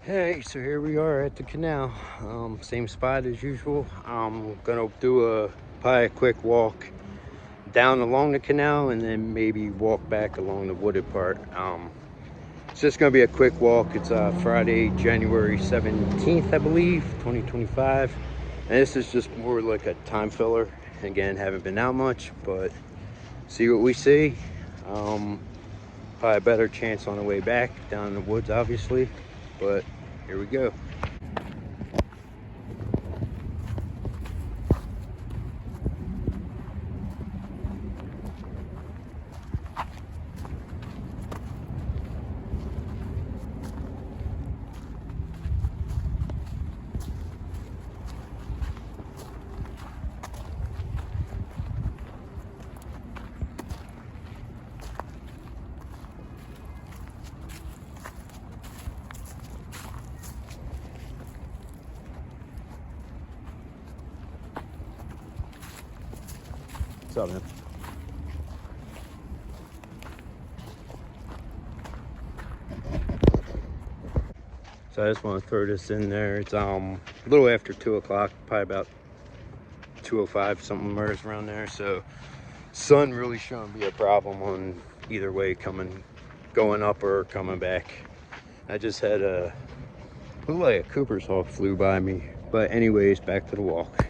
Hey, so here we are at the canal. Same spot as usual. I'm gonna do probably a quick walk down along the canal and then maybe walk back along the wooded part. It's just gonna be a quick walk. It's Friday, January 17th, I believe, 2025. And this is just more like a time filler. Again, haven't been out much, but see what we see. Probably a better chance on the way back down in the woods, obviously, but here we go. What's up, man? So I just want to throw this in there. It's a little after 2 o'clock, probably about 2:05, something around there. So sun really shouldn't be a problem on either way, going up or coming back. I just had looked like a Cooper's Hawk flew by me. But anyways, back to the walk.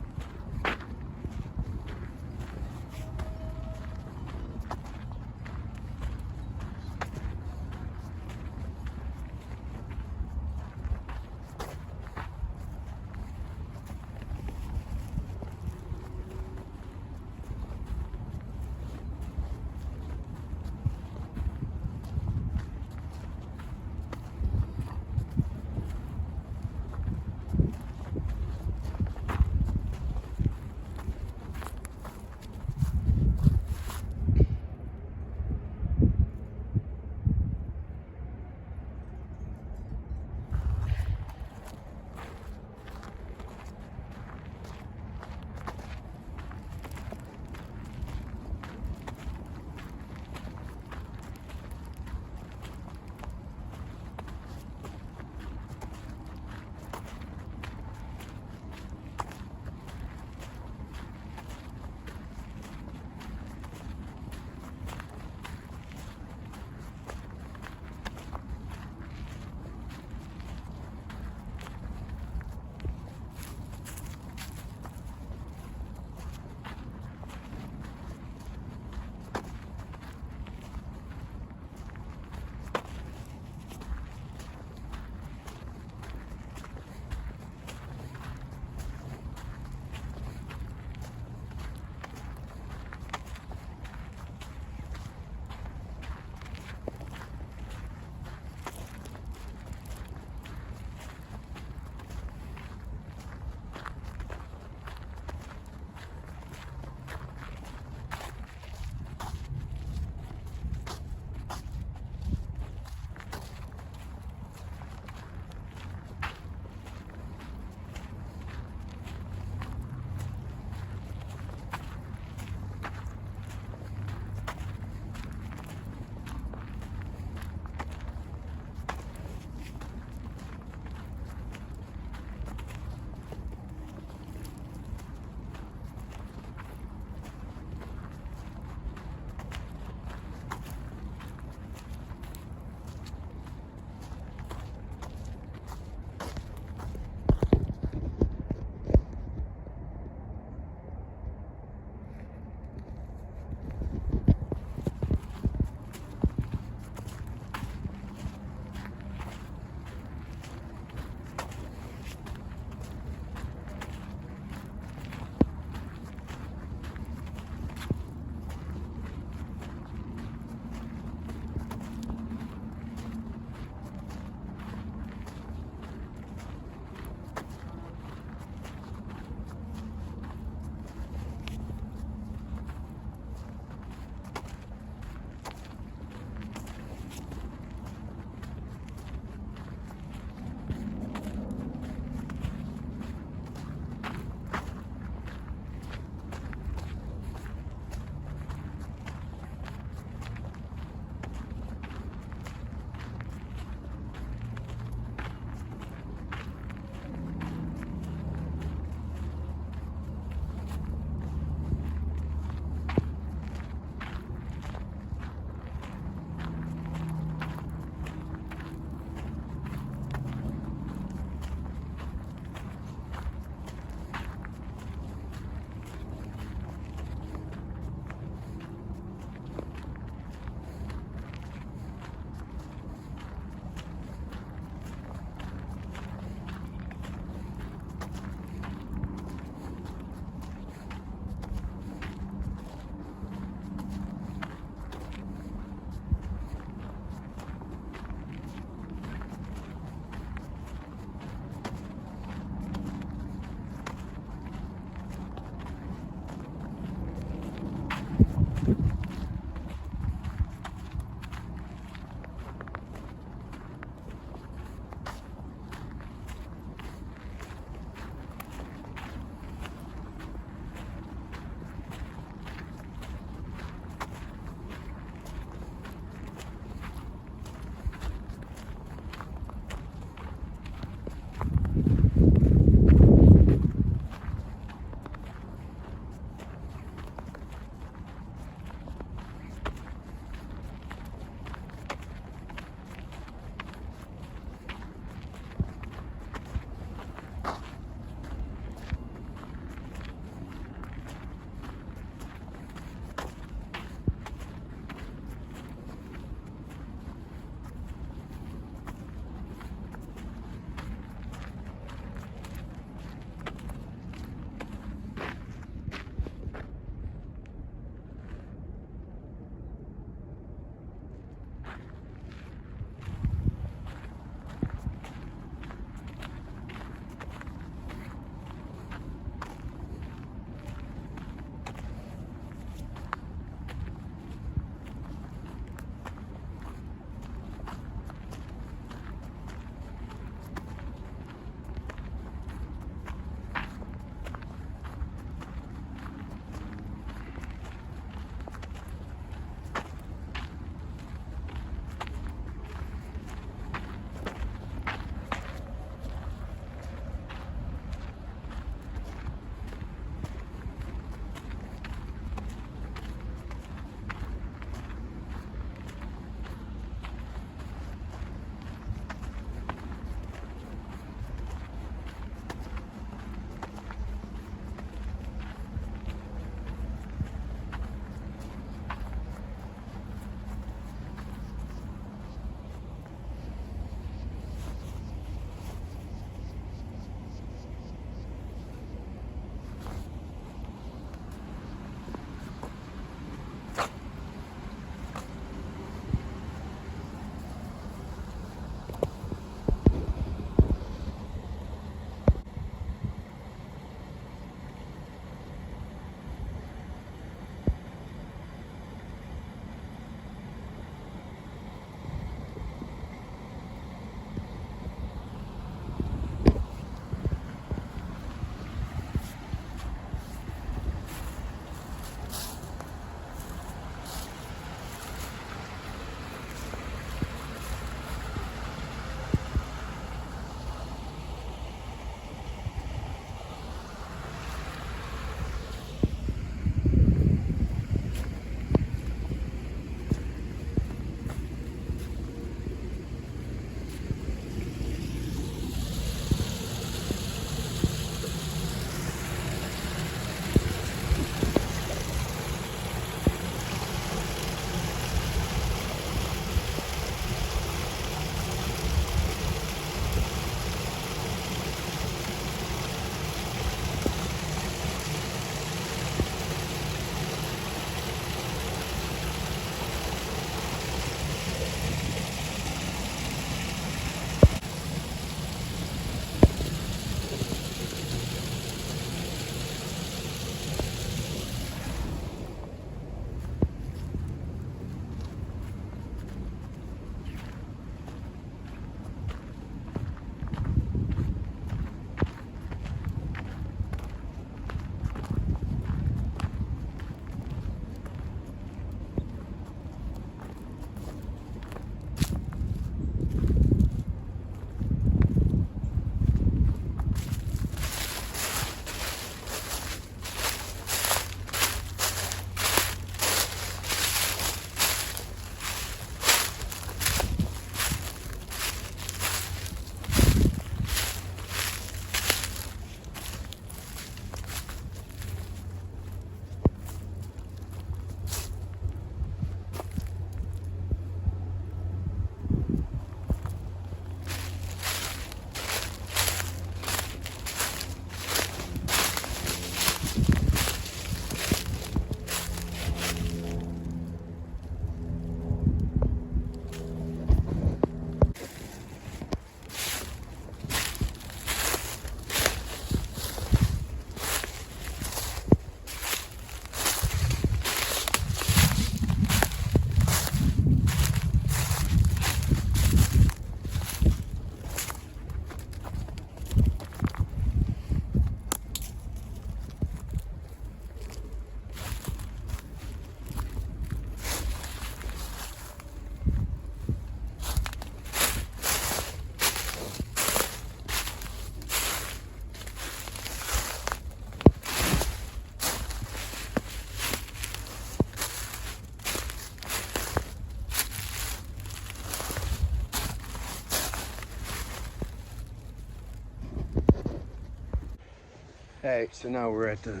Hey, so now we're at the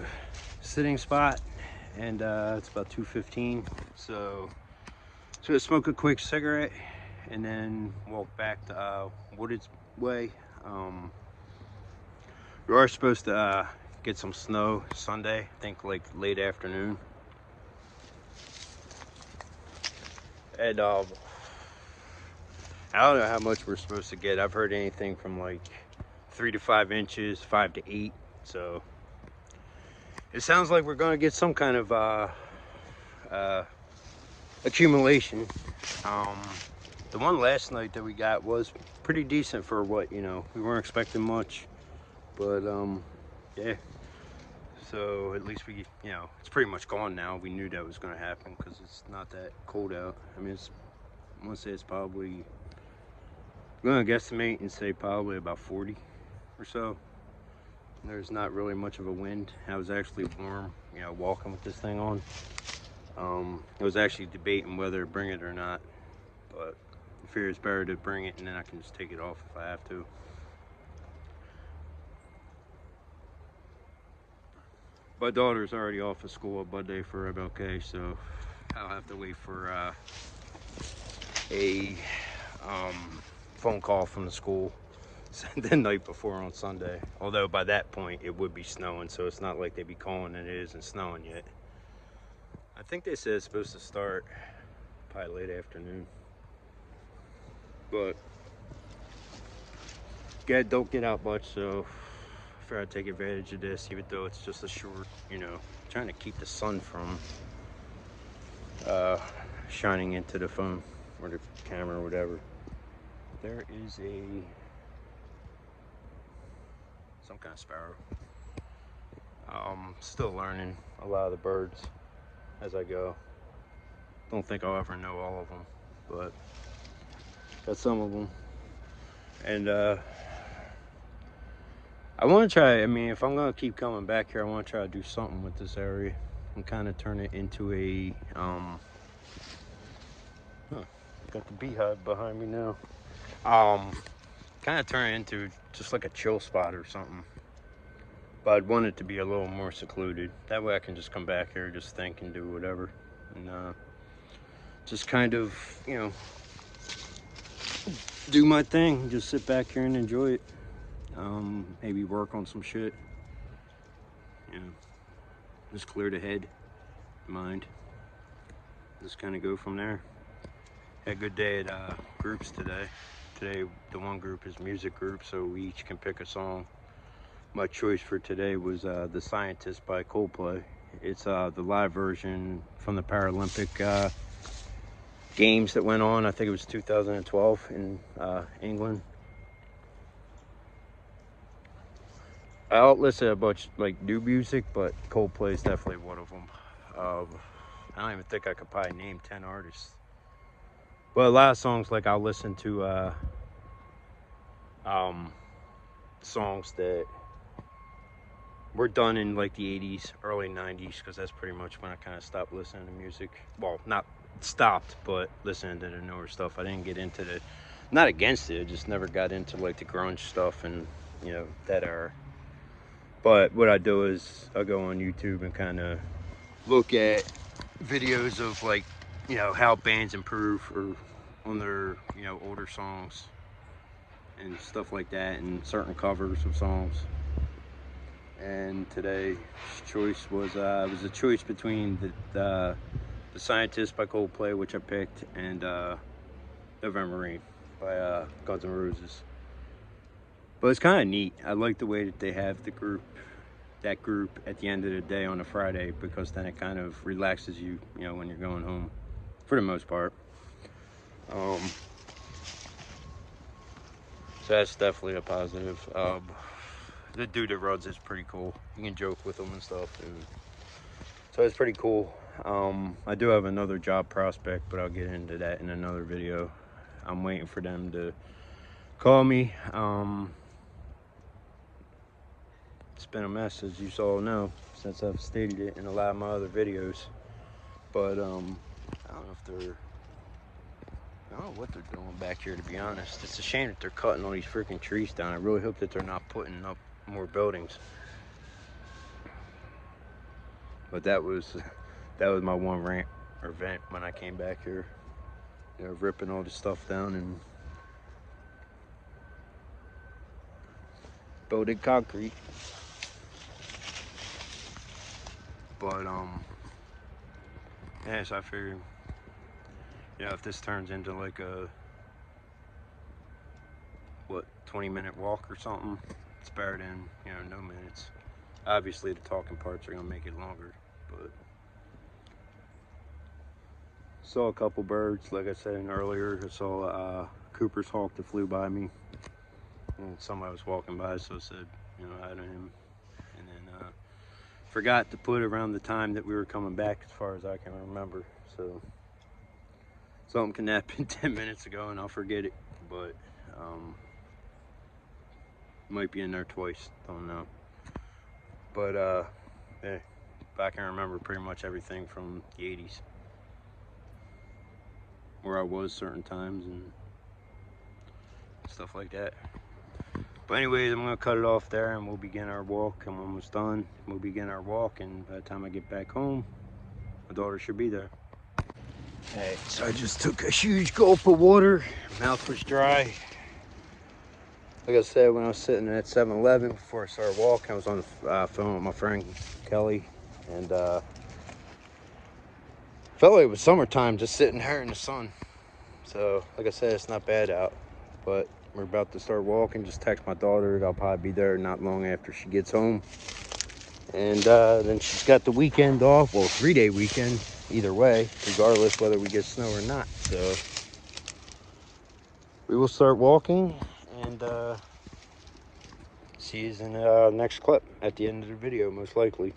sitting spot, and it's about 2:15. So to smoke a quick cigarette, and then walk back to Wooded Way. We are supposed to get some snow Sunday, I think like late afternoon. And I don't know how much we're supposed to get. I've heard anything from like 3 to 5 inches, 5 to 8. So it sounds like we're going to get some kind of accumulation. The one last night that we got was pretty decent for what, we weren't expecting much, but yeah. So at least we, it's pretty much gone now. We knew that was going to happen because it's not that cold out. I mean, I want to say it's probably, I'm going to guesstimate and say probably about 40 or so. There's not really much of a wind. I was actually warm, walking with this thing on. I was actually debating whether to bring it or not, but I figure it's better to bring it and then I can just take it off if I have to. My daughter's already off of school on Monday for MLK, so I'll have to wait for a phone call from the school the night before on Sunday. Although by that point it would be snowing, so it's not like they'd be calling it isn't snowing yet. I think they said it's supposed to start probably late afternoon. But don't get out much, so I figure I'd take advantage of this, even though it's just a short, trying to keep the sun from shining into the phone or the camera or whatever. There is some kind of sparrow. Still learning a lot of the birds as I go. Don't think I'll ever know all of them, but got some of them. And I want to try, if I'm going to keep coming back here, I want to try to do something with this area and kind of turn it into a, got the beehive behind me now. Kind of turn it into just like a chill spot or something. But I'd want it to be a little more secluded. That way I can just come back here, just think and do whatever. And just kind of, do my thing. Just sit back here and enjoy it. Maybe work on some shit. Just clear the head, mind. Just kind of go from there. Had a good day at groups today. Today, the one group is music group, so we each can pick a song. My choice for today was The Scientist by Coldplay. It's the live version from the Paralympic games that went on. I think it was 2012 in England. I don't listen to a bunch like new music, but Coldplay is definitely one of them. I don't even think I could probably name 10 artists. But a lot of songs, like I'll listen to songs that were done in like the 80s, early 90s, because that's pretty much when I kind of stopped listening to music. Well, not stopped, but listening to the newer stuff. I didn't get into not against it, I just never got into like the grunge stuff and, that era. But what I do is I go on YouTube and kind of look at videos of like, how bands improve or on their, older songs and stuff like that, and certain covers of songs. And today's choice was it was a choice between the Scientist by Coldplay, which I picked, and November Rain by Guns N' Roses. But it's kind of neat. I like the way that they have that group at the end of the day on a Friday, because then it kind of relaxes you, when you're going home, for the most part. So that's definitely a positive. The dude that runs is pretty cool. You can joke with him and stuff, and so it's pretty cool. I do have another job prospect, but I'll get into that in another video. I'm waiting for them to call me. It's been a mess, as you all know, since I've stated it in a lot of my other videos. But I don't know what they're doing back here, to be honest. It's a shame that they're cutting all these freaking trees down. I really hope that they're not putting up more buildings. But that was my one rant or vent when I came back here. You know, ripping all the stuff down and building concrete. But yeah, so I figured, you know, if this turns into like a 20-minute walk or something, it's better than, you know, no minutes. Obviously the talking parts are gonna make it longer, but saw a couple birds, like I said earlier. I saw a Cooper's hawk that flew by me, and somebody was walking by, so I said, you know, hi to him. And then forgot to put around the time that we were coming back, as far as I can remember. So something can happen 10 minutes ago and I'll forget it, but might be in there twice, don't know. But yeah, I can remember pretty much everything from the 80s, where I was certain times and stuff like that. But anyways, I'm gonna cut it off there and we'll begin our walk. I'm almost done. We'll begin our walk, and by the time I get back home, my daughter should be there. Hey, so I just took a huge gulp of water. Mouth was dry. Like I said, when I was sitting at 7-Eleven before I started walking, I was on the phone with my friend Kelly, and felt like it was summertime just sitting here in the sun. So, like I said, it's not bad out, but we're about to start walking. Just text my daughter. I'll probably be there not long after she gets home. And then she's got the weekend off. Well, 3-day weekend, either way, regardless whether we get snow or not. So we will start walking, and see you in the next clip at the end of the video, most likely.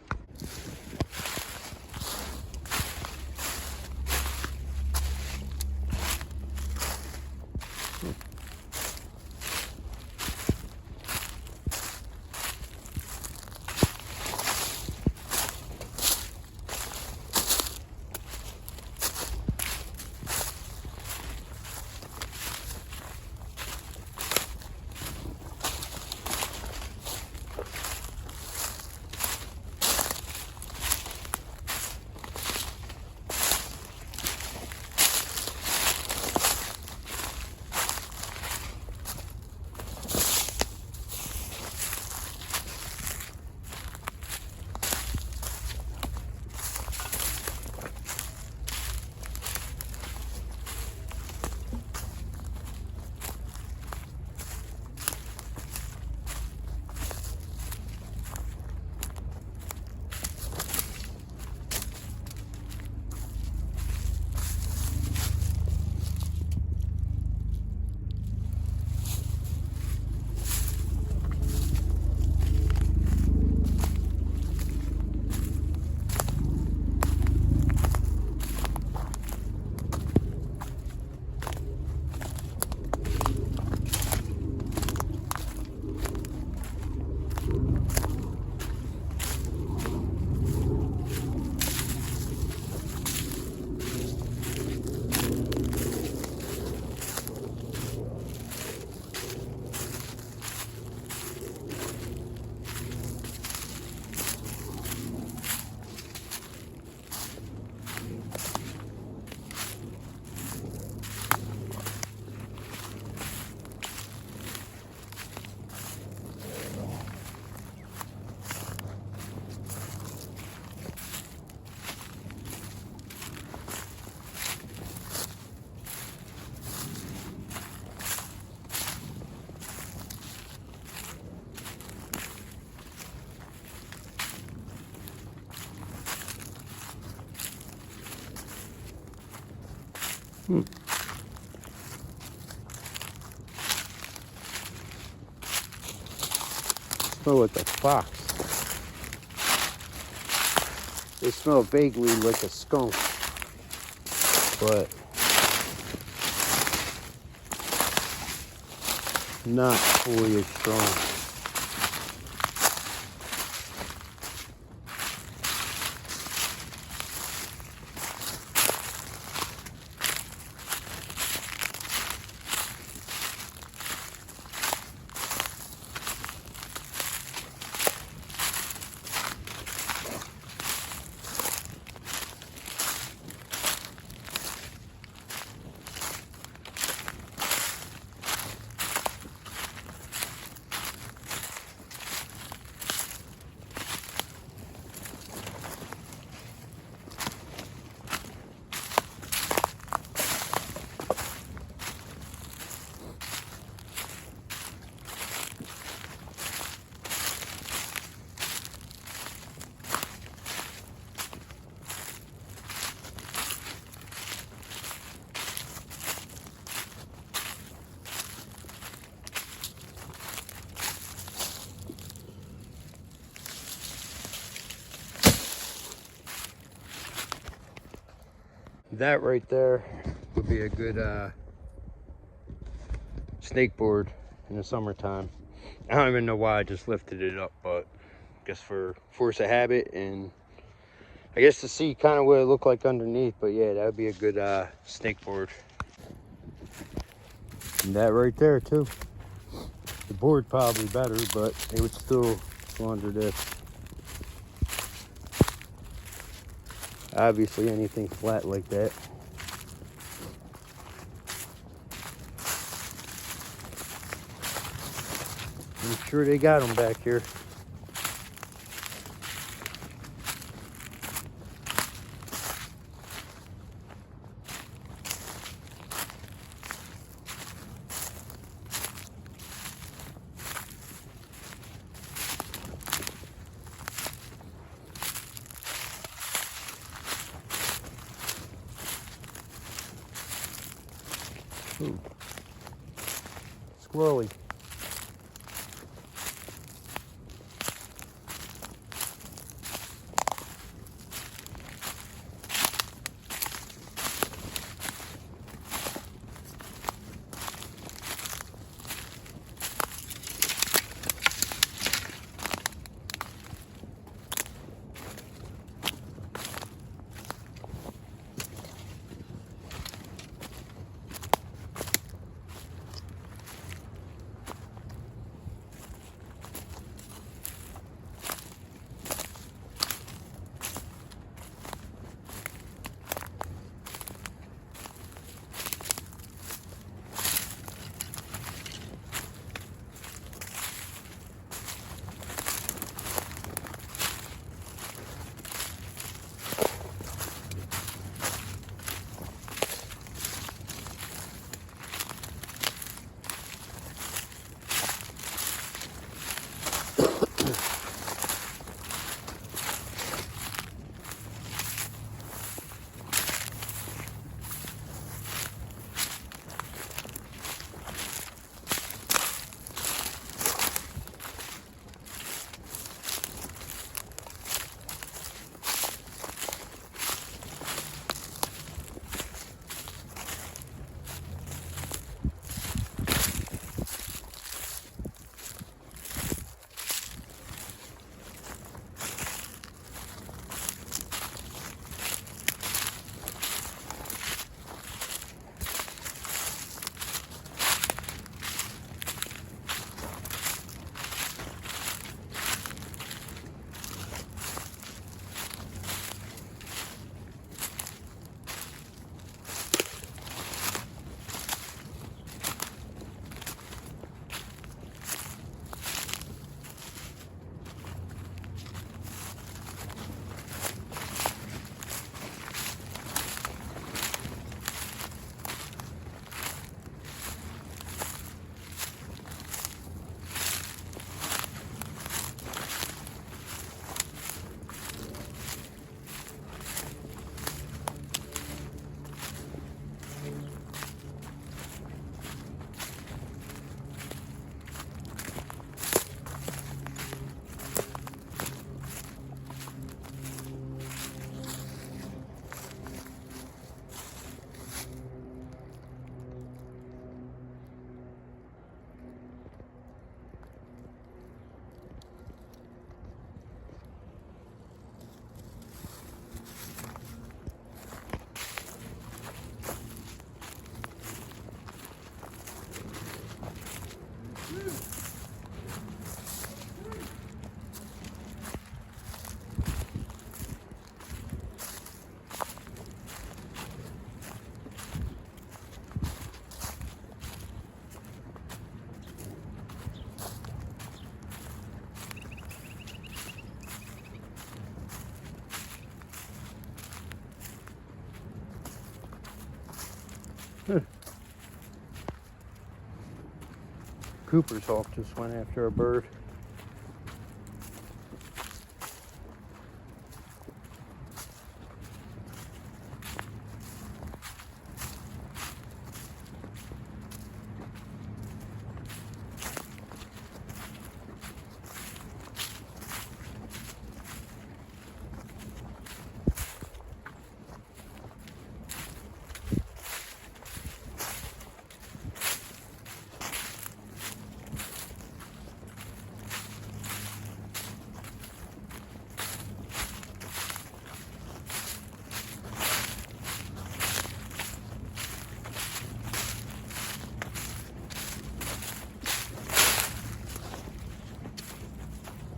Smell like a fox. They smell vaguely like a skunk, but not fully as strong. That right there would be a good snake board in the summertime. I don't even know why I just lifted it up, but I guess for force of habit, and I guess to see kind of what it looked like underneath. But yeah, that would be a good snake board. And that right there too. The board probably better, but it would still go under this. Obviously anything flat like that. I'm sure they got them back here. Ooh. Squirrely. Cooper's hawk just went after a bird.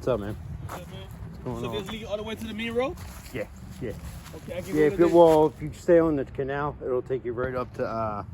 What's up, man? Good, man. What's going So on? this lead all the way to the main road? Yeah, yeah. Okay, I can Yeah, if you stay on the canal, it'll take you right up to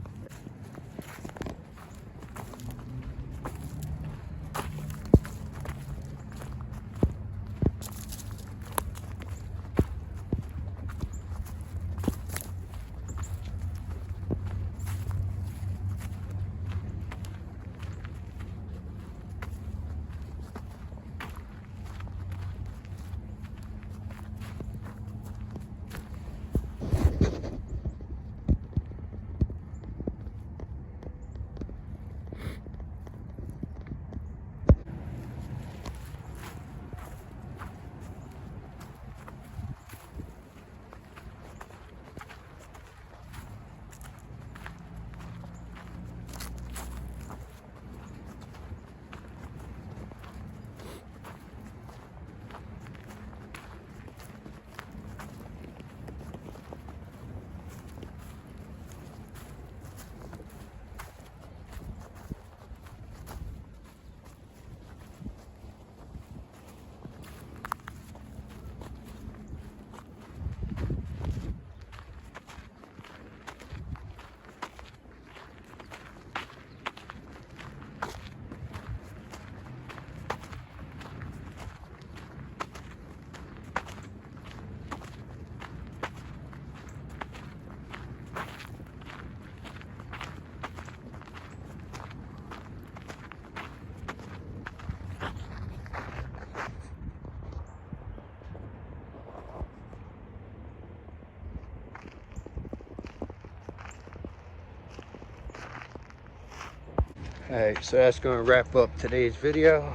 Alright, so that's going to wrap up today's video.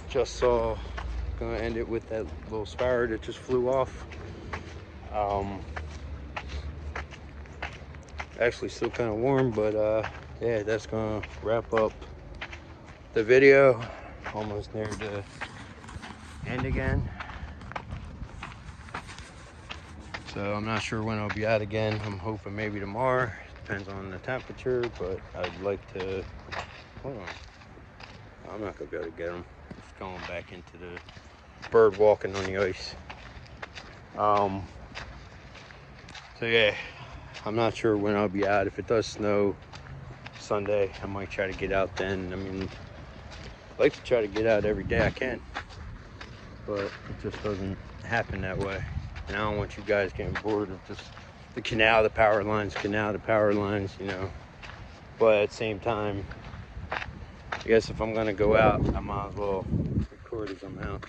Just saw, going to end it with that little sparrow that just flew off. Actually still kind of warm, but yeah, that's going to wrap up the video. Almost near the end again. So I'm not sure when I'll be out again. I'm hoping maybe tomorrow. Depends on the temperature, but I'd like to, hold on. I'm not gonna be able to get them. Just going back into the bird walking on the ice. So yeah, I'm not sure when I'll be out. If it does snow Sunday, I might try to get out then. I mean, I like to try to get out every day I can, but it just doesn't happen that way. And I don't want you guys getting bored of just the canal, the power lines, you know. But at the same time, I guess if I'm gonna go out, I might as well record as I'm out.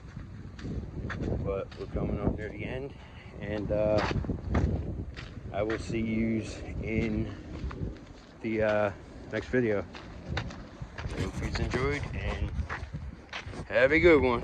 But we're coming up near the end, and I will see you in the next video. I hope you enjoyed, and have a good one.